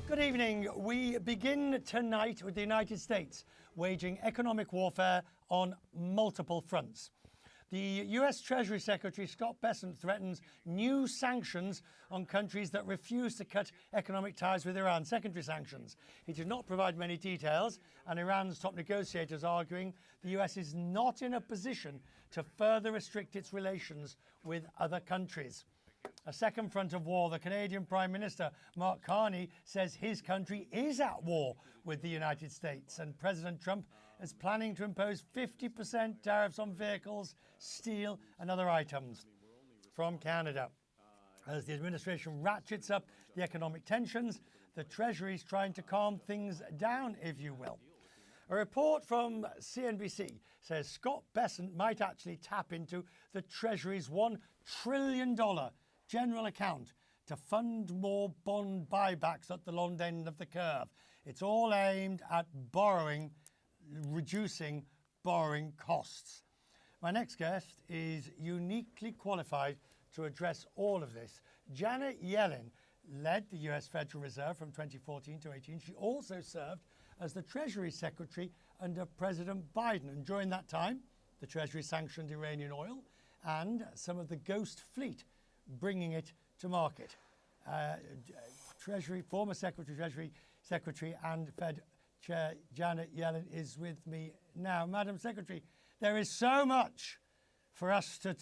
Good evening. We begin tonight with the United States waging economic warfare on multiple fronts. The US Treasury Secretary Scott Bessent threatens new sanctions on countries that refuse to cut economic ties with Iran, secondary sanctions. He did not provide many details, and Iran's top negotiators arguing the US is not in a position to further restrict its relations with other countries. A second front of war, the Canadian Prime Minister, Mark Carney, says his country is at war with the United States, and President Trump is planning to impose 50% tariffs on vehicles, steel and other items from Canada. As the administration ratchets up the economic tensions, the Treasury is trying to calm things down, if you will. A report from CNBC says Scott Bessent might actually tap into the Treasury's $1 trillion general account to fund more bond buybacks at the long end of the curve. It's all aimed at reducing borrowing costs. My next guest is uniquely qualified to address all of this. Janet Yellen led the US Federal Reserve from 2014 to 18. She also served as the Treasury Secretary under President Biden. And during that time, the Treasury sanctioned Iranian oil and some of the ghost fleet, bringing it to market. Former Treasury Secretary and Fed Chair Janet Yellen is with me now. Madam Secretary, there is so much for us to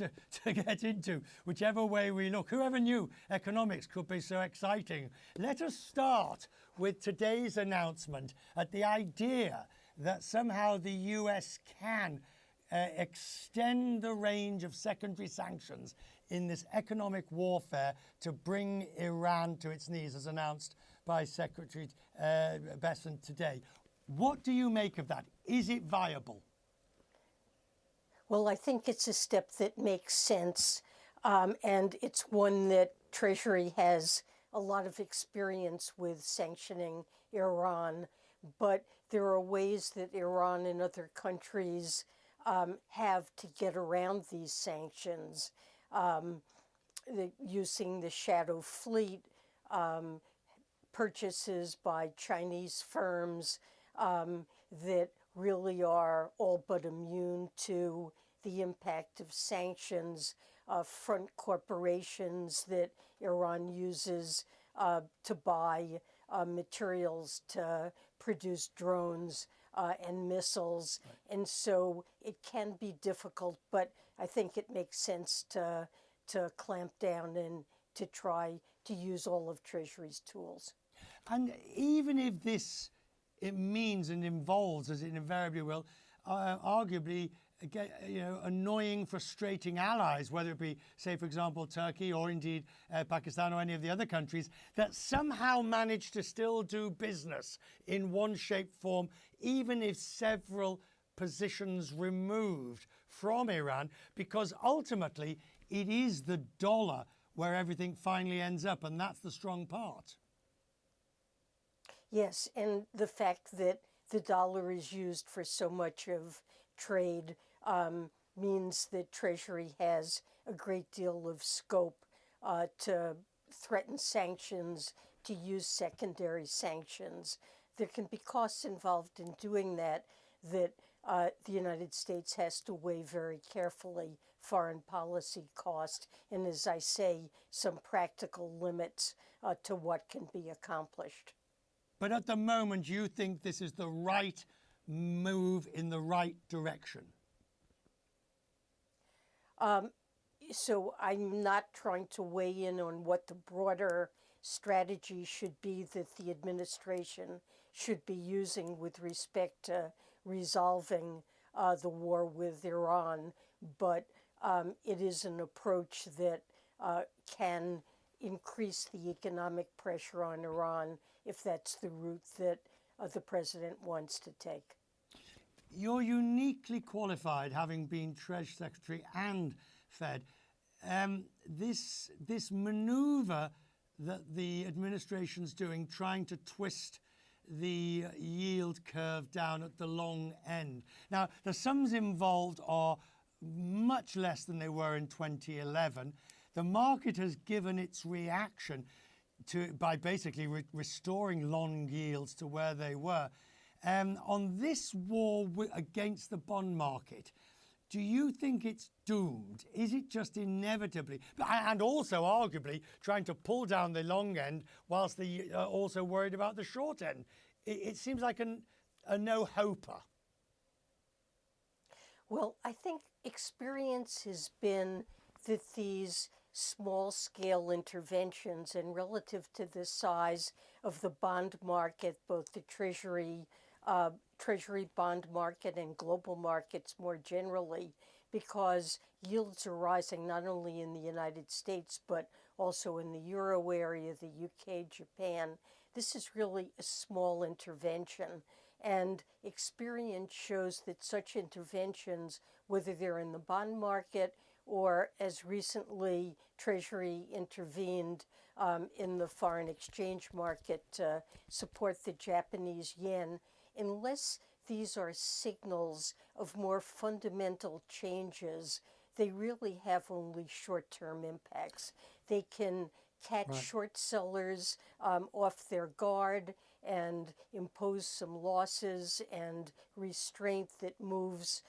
get into, whichever way we look. Whoever knew economics could be so exciting? Let us start with today's announcement at the idea that somehow the US can extend the range of secondary sanctions in this economic warfare to bring Iran to its knees, as announced by Secretary Bessent today. What do you make of that? Is it viable? Well, I think it's a step that makes sense, and it's one that Treasury has a lot of experience with sanctioning Iran, but there are ways that Iran and other countries have to get around these sanctions, using the shadow fleet, purchases by Chinese firms that really are all but immune to the impact of sanctions, front corporations that Iran uses to buy materials to produce drones and missiles. Right. And so it can be difficult, but I think it makes sense to clamp down and to try to use all of Treasury's tools. And even if it means and involves, as it invariably will, arguably, annoying, frustrating allies, whether it be, say, for example, Turkey or indeed Pakistan or any of the other countries, that somehow manage to still do business in one shape, form, even if several positions removed from Iran, because ultimately it is the dollar where everything finally ends up, and that's the strong part. Yes, and the fact that the dollar is used for so much of trade means that Treasury has a great deal of scope to threaten sanctions, to use secondary sanctions. There can be costs involved in doing that the United States has to weigh very carefully, foreign policy cost, and as I say, some practical limits to what can be accomplished. But at the moment, you think this is the right move in the right direction? So I'm not trying to weigh in on what the broader strategy should be that the administration should be using with respect to resolving the war with Iran, but it is an approach that can increase the economic pressure on Iran if that's the route that the president wants to take. You're uniquely qualified, having been Treasury Secretary and Fed. This maneuver that the administration's doing, trying to twist the yield curve down at the long end. Now, the sums involved are much less than they were in 2011. The market has given its reaction. by basically restoring long yields to where they were. On this war against the bond market, do you think it's doomed? Is it just inevitably, and also arguably trying to pull down the long end whilst the also worried about the short end? It seems like a no-hoper. Well, I think experience has been that these small-scale interventions, and relative to the size of the bond market, both the Treasury bond market and global markets more generally, because yields are rising not only in the United States but also in the Euro area, the UK, Japan. This is really a small intervention. And experience shows that such interventions, whether they're in the bond market or as recently Treasury intervened in the foreign exchange market to support the Japanese yen, unless these are signals of more fundamental changes, they really have only short-term impacts. They can catch short sellers off their guard and impose some losses and restraint that moves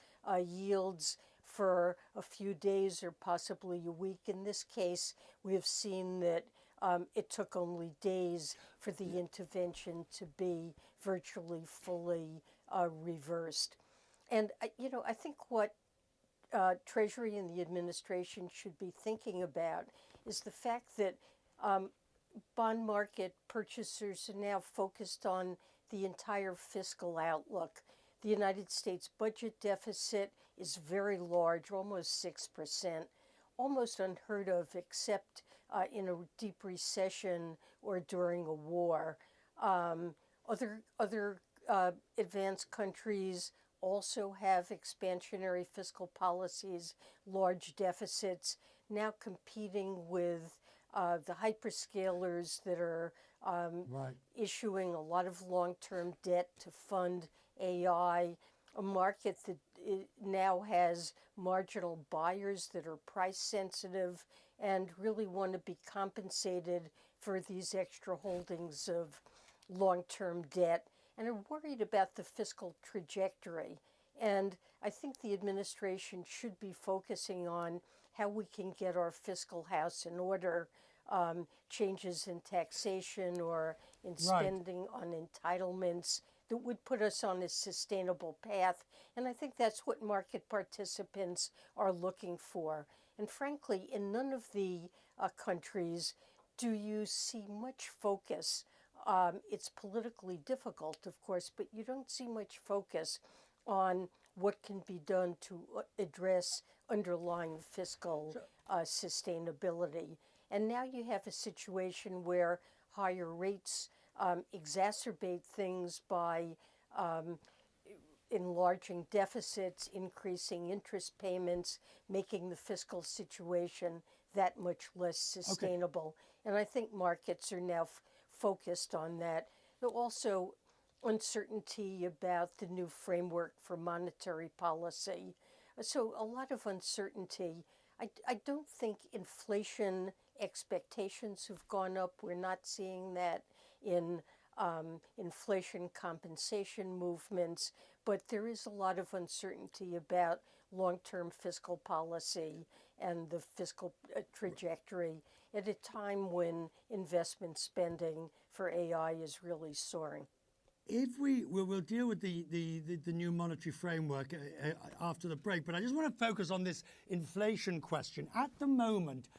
yields for a few days or possibly a week. In this case, we have seen that it took only days for the intervention to be virtually fully reversed. And, I think what Treasury and the administration should be thinking about is the fact that bond market purchasers are now focused on the entire fiscal outlook. The United States budget deficit is very large, almost 6%, almost unheard of except in a deep recession or during a war. Other advanced countries also have expansionary fiscal policies, large deficits, now competing with the hyperscalers that are issuing a lot of long-term debt to fund AI, a market that now has marginal buyers that are price sensitive and really want to be compensated for these extra holdings of long-term debt and are worried about the fiscal trajectory. And I think the administration should be focusing on how we can get our fiscal house in order, changes in taxation or in spending on entitlements that would put us on a sustainable path. And I think that's what market participants are looking for. And frankly, in none of the countries do you see much focus. It's politically difficult, of course, but you don't see much focus on what can be done to address underlying fiscal sustainability. And now you have a situation where higher rates exacerbate things by enlarging deficits, increasing interest payments, making the fiscal situation that much less sustainable. And I think markets are now focused on that. There also uncertainty about the new framework for monetary policy. So a lot of uncertainty. I don't think inflation expectations have gone up. We're not seeing that in inflation compensation movements, but there is a lot of uncertainty about long-term fiscal policy and the fiscal trajectory at a time when investment spending for AI is really soaring. If we'll deal with the new monetary framework after the break, but I just want to focus on this inflation question. At the moment,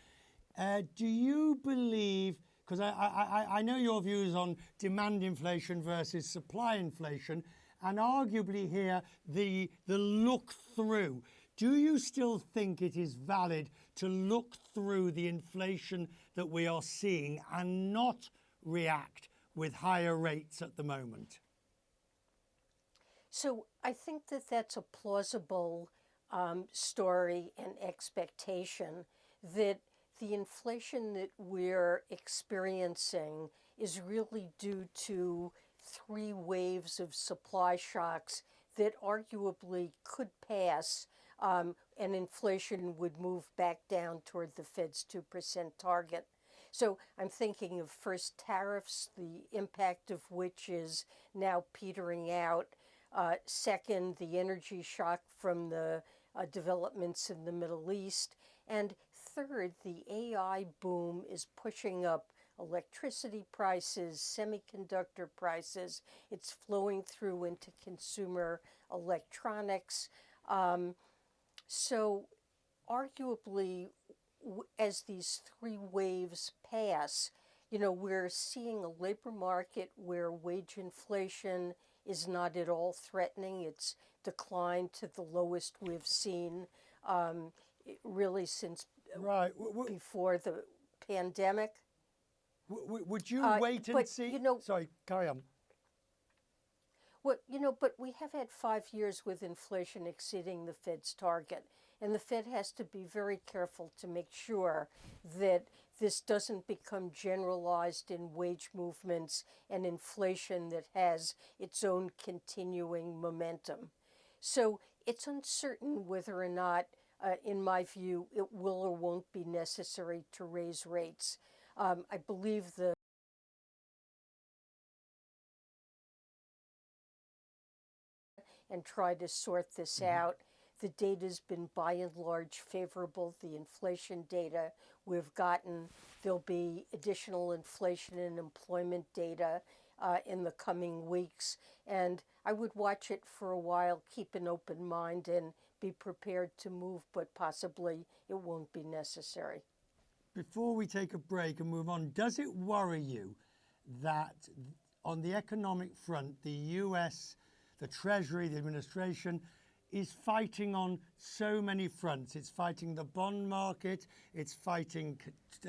do you believe, because I know your views on demand inflation versus supply inflation, and arguably here the look through. Do you still think it is valid to look through the inflation that we are seeing and not react with higher rates at the moment? So I think that that's a plausible story and expectation, that the inflation that we're experiencing is really due to 3 waves of supply shocks that arguably could pass, and inflation would move back down toward the Fed's 2% target. So I'm thinking of first tariffs, the impact of which is now petering out. Second, the energy shock from the developments in the Middle East. And third, the AI boom is pushing up electricity prices, semiconductor prices. It's flowing through into consumer electronics. So arguably, as these three waves pass, we're seeing a labor market where wage inflation is not at all threatening. It's declined to the lowest we've seen really since Right. before the pandemic. Would you wait and but, see? Sorry, carry on. But we have had 5 years with inflation exceeding the Fed's target. And the Fed has to be very careful to make sure that this doesn't become generalized in wage movements and inflation that has its own continuing momentum. So it's uncertain whether or not, in my view, it will or won't be necessary to raise rates. I believe and try to sort this out. The data's been by and large favorable. The inflation data we've gotten, there'll be additional inflation and employment data in the coming weeks. And I would watch it for a while, keep an open mind, and be prepared to move, but possibly it won't be necessary. Before we take a break and move on, does it worry you that on the economic front, the US, the Treasury, the administration is fighting on so many fronts? It's fighting the bond market, it's fighting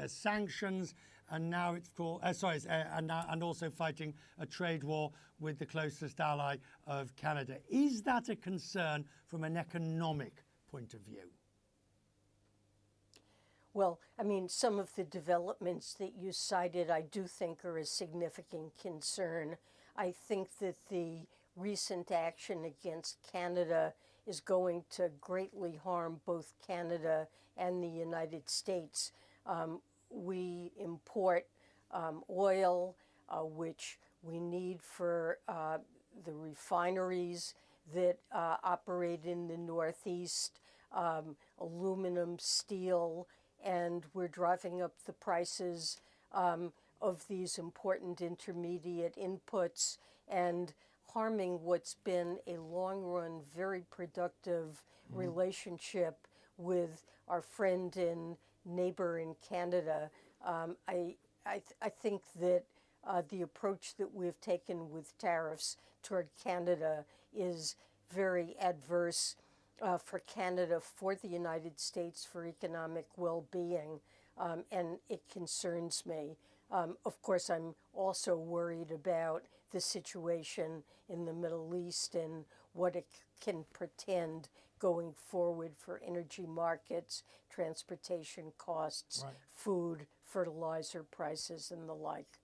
sanctions, and now it's called and also fighting a trade war with the closest ally of Canada. Is that a concern from an economic point of view? Well, I mean, some of the developments that you cited, I do think are a significant concern. I think that the recent action against Canada is going to greatly harm both Canada and the United States. We import oil, which we need for the refineries that operate in the Northeast, aluminum, steel, and we're driving up the prices of these important intermediate inputs and harming what's been a long-run, very productive relationship with our friend and neighbor in Canada. I think that the approach that we've taken with tariffs toward Canada is very adverse for Canada, for the United States, for economic well-being, and it concerns me. Of course, I'm also worried about the situation in the Middle East and what it can portend going forward for energy markets, transportation costs, food, fertilizer prices, and the like.